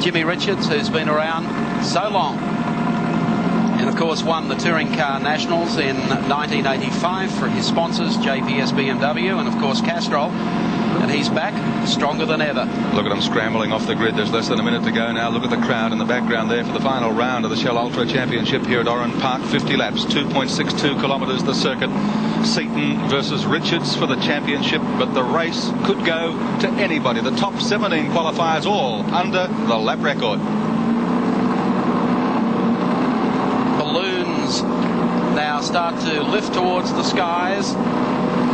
Jimmy Richards, who's been around so long, and of course won the Touring Car Nationals in 1985 for his sponsors JPS BMW and of course Castrol, and he's back stronger than ever. Look at him scrambling off the grid. There's less than a minute to go now. Look at the crowd in the background there for the final round of the Shell Ultra Championship here at Oran Park. 50 laps, 2.62 kilometres the circuit. Seton versus Richards for the championship, but the race could go to anybody. The top 17 qualifiers all under the lap record. Balloons now start to lift towards the skies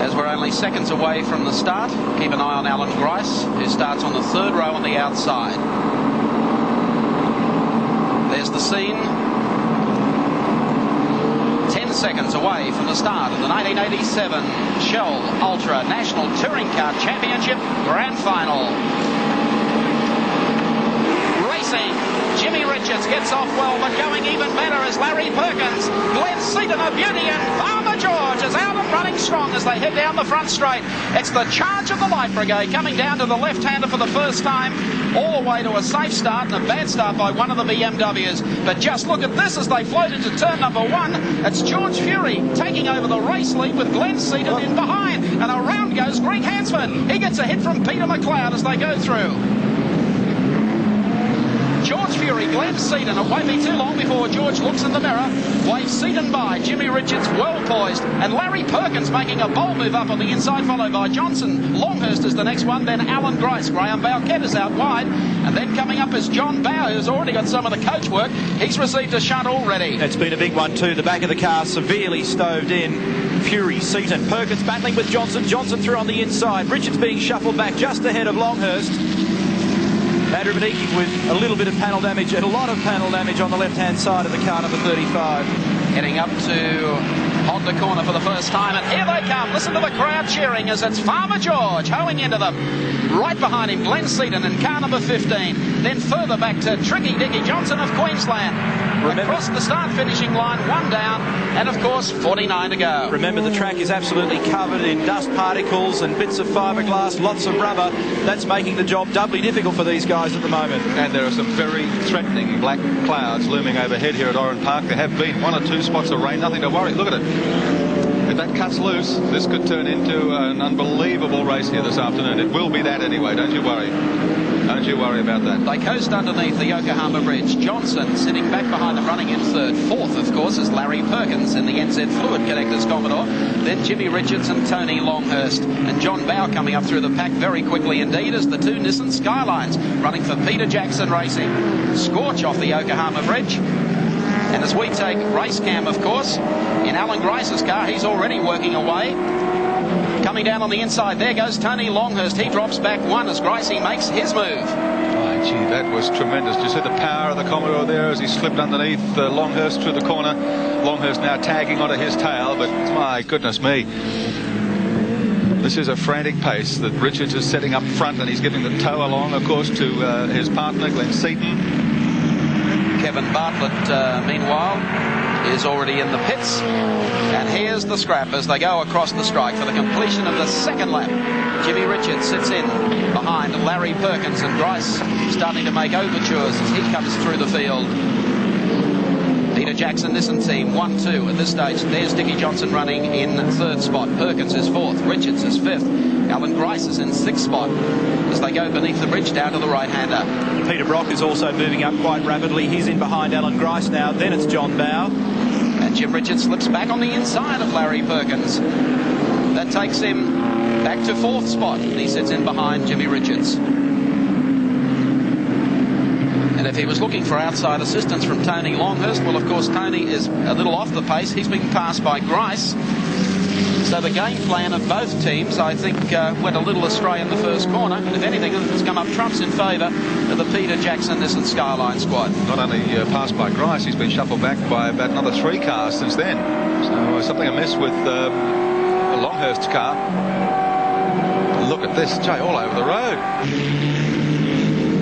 as we're only seconds away from the start. Keep an eye on Alan Grice, who starts on the third row on the outside. There's the scene. 10 seconds away from the start of the 1987 Shell Ultra National Touring Car Championship Grand Final. Racing, Jimmy Richards gets off well, but going even better is Larry Perkins. Glenn Seton, a beauty, and Farmer George is out and running strong as they head down the front straight. It's the charge of the Light Brigade coming down to the left-hander for the first time, all the way to a safe start and a bad start by one of the BMWs. But just look at this as they float into turn number one. It's George Fury taking over the race lead with Glenn Seton in behind, and around goes Greg Hansford. He gets a hit from Peter McLeod as they go through. George Fury, Glenn Seton. It won't be too long before George looks in the mirror, waves Seton by. Jimmy Richards well poised, and Larry Perkins making a bold move up on the inside, followed by Johnson. Longhurst is the next one, then Alan Grice. Graham Bowkett is out wide, and then coming up is John Bow, who's already got some of the coach work. He's received a shunt already. It's been a big one too. The back of the car severely stoved in. Fury, Seton, Perkins battling with Johnson. Johnson through on the inside. Richards being shuffled back just ahead of Longhurst. Andrew Badiki with a little bit of panel damage and a lot of panel damage on the left-hand side of the car, number 35. Heading up to Honda corner for the first time, and here they come. Listen to the crowd cheering as it's Farmer George hoeing into them. Right behind him, Glenn Seton in car number 15. Then further back to Tricky Dicky Johnson of Queensland. Across the start-finishing line, one down, and of course 49 to go. Remember, the track is absolutely covered in dust particles and bits of fiberglass, lots of rubber. That's making the job doubly difficult for these guys at the moment. And there are some very threatening black clouds looming overhead here at Oran Park. There have been 1 or 2 spots of rain, nothing to worry. Look at it. If that cuts loose, this could turn into an unbelievable race here this afternoon. It will be that anyway, don't you worry. Don't you worry about that. They coast underneath the Yokohama Bridge. Johnson sitting back behind them, running in third. Fourth, of course, is Larry Perkins in the NZ Fluid Connectors Commodore. Then Jimmy Richards and Tony Longhurst. And John Bow coming up through the pack very quickly indeed as the 2 Nissan Skylines running for Peter Jackson Racing. Scorch off the Yokohama Bridge. And as we take race cam, of course, in Alan Grice's car, he's already working away. Coming down on the inside, there goes Tony Longhurst. He drops back 1 as Grice makes his move. Oh, gee, that was tremendous. Did you see the power of the Commodore there as he slipped underneath Longhurst through the corner? Longhurst now tagging onto his tail, but my goodness me. This is a frantic pace that Richards is setting up front, and he's giving the tow along, of course, to his partner, Glenn Seton. Kevin Bartlett, meanwhile, is already in the pits. And here's the scrap as they go across the strike for the completion of the second lap. Jimmy Richards sits in behind Larry Perkins, and Grice starting to make overtures as he comes through the field. Peter Jackson Nissan team 1-2 at this stage. There's Dickie Johnson running in third spot. Perkins is fourth. Richards is fifth. Alan Grice is in sixth spot as they go beneath the bridge down to the right-hander. Peter Brock is also moving up quite rapidly. He's in behind Alan Grice now. Then it's John Bow. And Jim Richards slips back on the inside of Larry Perkins. That takes him back to fourth spot. He sits in behind Jimmy Richards. And if he was looking for outside assistance from Tony Longhurst, well, of course, Tony is a little off the pace. He's been passed by Grice. So the game plan of both teams, I think, went a little astray in the first corner. If anything, it's come up trumps in favour of the Peter Jackson Nissan Skyline squad. Not only passed by Grice, he's been shuffled back by about another 3 cars since then. So something amiss with Longhurst's car. Look at this, Jay, all over the road.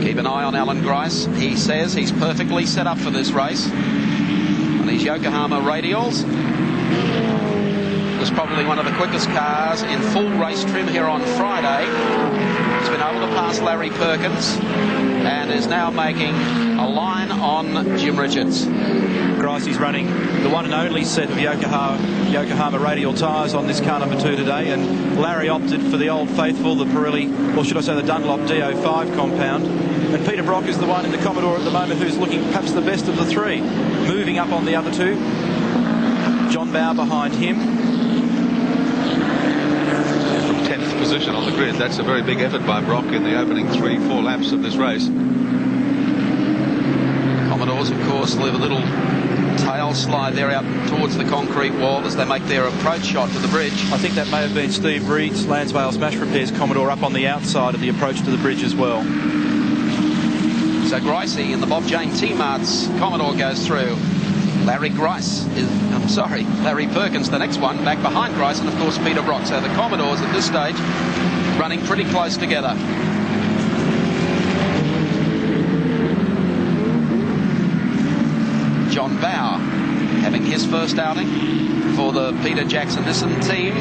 Keep an eye on Alan Grice. He says he's perfectly set up for this race on these Yokohama radials. was probably one of the quickest cars in full race trim here on Friday. He's been able to pass Larry Perkins and is now making a line on Jim Richards. Gricey's running the one and only set of Yokohama radial tyres on this car number 2 today, and Larry opted for the old faithful, the Pirelli, or should I say the Dunlop DO5 compound. And Peter Brock is the one in the Commodore at the moment who's looking perhaps the best of the three. Moving up on the other two, John Bowe behind him. From 10th position on the grid, that's a very big effort by Brock in the opening 3-4 laps of this race. Commodores, of course, leave a little tail slide there out towards the concrete wall as they make their approach shot to the bridge. I think that may have been Steve Reed's Lansvale Smash Repairs Commodore up on the outside of the approach to the bridge as well. So Gricey in the Bob Jane T-Mart's Commodore goes through. Larry Perkins, the next one, back behind Grice, and of course Peter Brock. So the Commodores at this stage running pretty close together. John Bowe having his first outing for the Peter Jackson Nissan team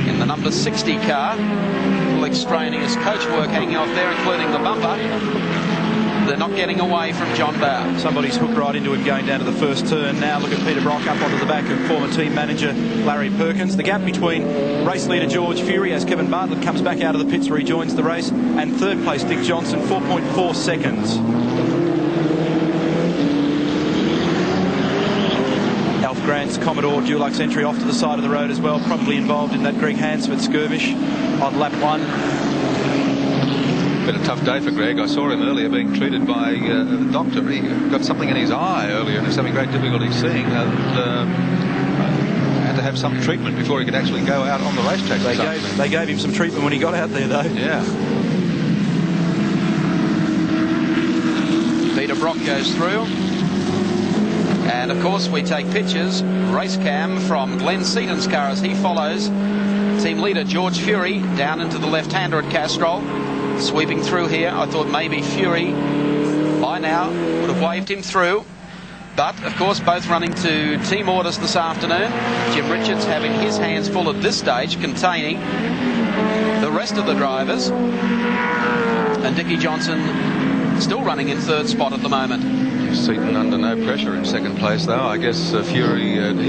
in the number 60 car. Little extraneous coach work hanging off there, including the bumper. They're not getting away from John Bowe. Somebody's hooked right into him going down to the first turn. Now look at Peter Brock up onto the back of former team manager Larry Perkins. The gap between race leader George Fury as Kevin Bartlett comes back out of the pits, rejoins the race, and third place Dick Johnson, 4.4 seconds. Alf Grant's Commodore Dulux entry off to the side of the road as well, probably involved in that Greg Hansford skirmish on lap 1. Been a tough day for Greg. I saw him earlier being treated by the doctor. He got something in his eye earlier and was having great difficulty seeing, and had to have some treatment before he could actually go out on the racetrack. They gave him some treatment when he got out there, though. Yeah. Peter Brock goes through. And of course we take pictures, race cam from Glenn Seton's car as he follows team leader George Fury down into the left-hander at Castrol. Sweeping through here, I thought maybe Fury by now would have waved him through, but of course both running to team orders this afternoon. Jim Richards having his hands full at this stage, containing the rest of the drivers, and Dickie Johnson still running in third spot at the moment. Seton under no pressure in second place, though. I guess Fury, he and